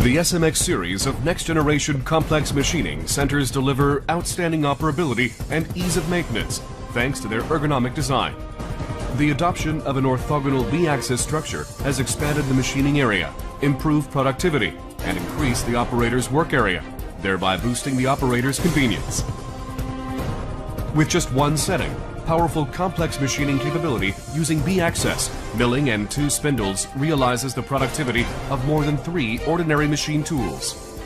The SMX series of next-generation complex machining centers deliver outstanding operability and ease of maintenance thanks to their ergonomic design. The adoption of an orthogonal B-axis structure has expanded the machining area, improved productivity, and increased the operator's work area, thereby boosting the operator's convenience. With just one setting, powerful complex machining capability using B-axis, milling and 2 spindles realizes the productivity of more than 3 ordinary machine tools.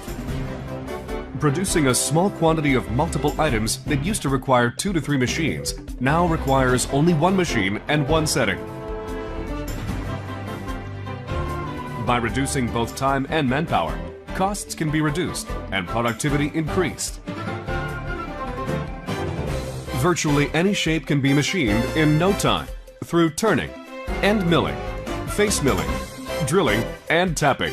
Producing a small quantity of multiple items that used to require 2 to 3 machines now requires only 1 machine and 1 setting. By reducing both time and manpower, costs can be reduced and productivity increased. Virtually any shape can be machined in no time through turning, end milling, face milling, drilling, and tapping.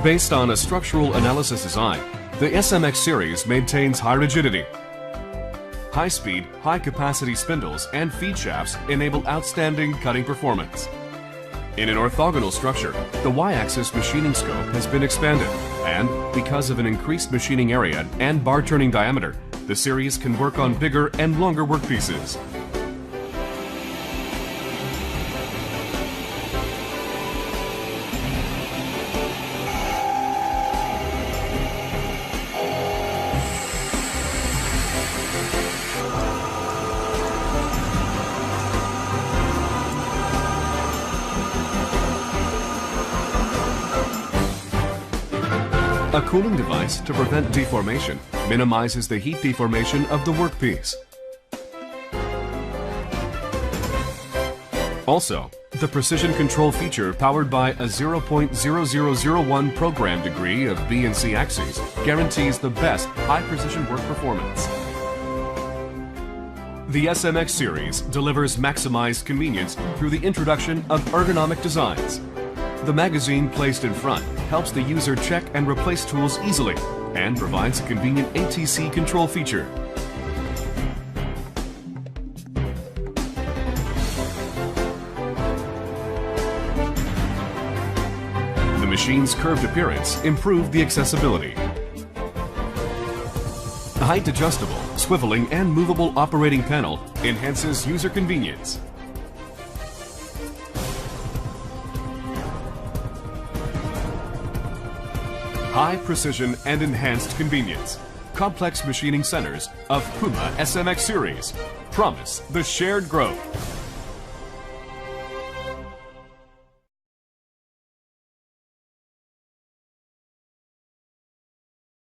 Based on a structural analysis design, the SMX series maintains high rigidity. High-speed, high-capacity spindles and feed shafts enable outstanding cutting performance. In an orthogonal structure, the Y-axis machining scope has been expanded, and because of an increased machining area and bar turning diameter, the series can work on bigger and longer workpieces. A cooling device to prevent deformation minimizes the heat deformation of the workpiece. Also, the precision control feature powered by a 0.0001 program degree of B and C axes guarantees the best high-precision work performance. The SMX series delivers maximized convenience through the introduction of ergonomic designs. The magazine placed in front helps the user check and replace tools easily and provides a convenient ATC control feature. The machine's curved appearance improved the accessibility. The height adjustable, swiveling, and movable operating panel enhances user convenience. High precision and enhanced convenience. Complex machining centers of PUMA SMX series promise the shared growth.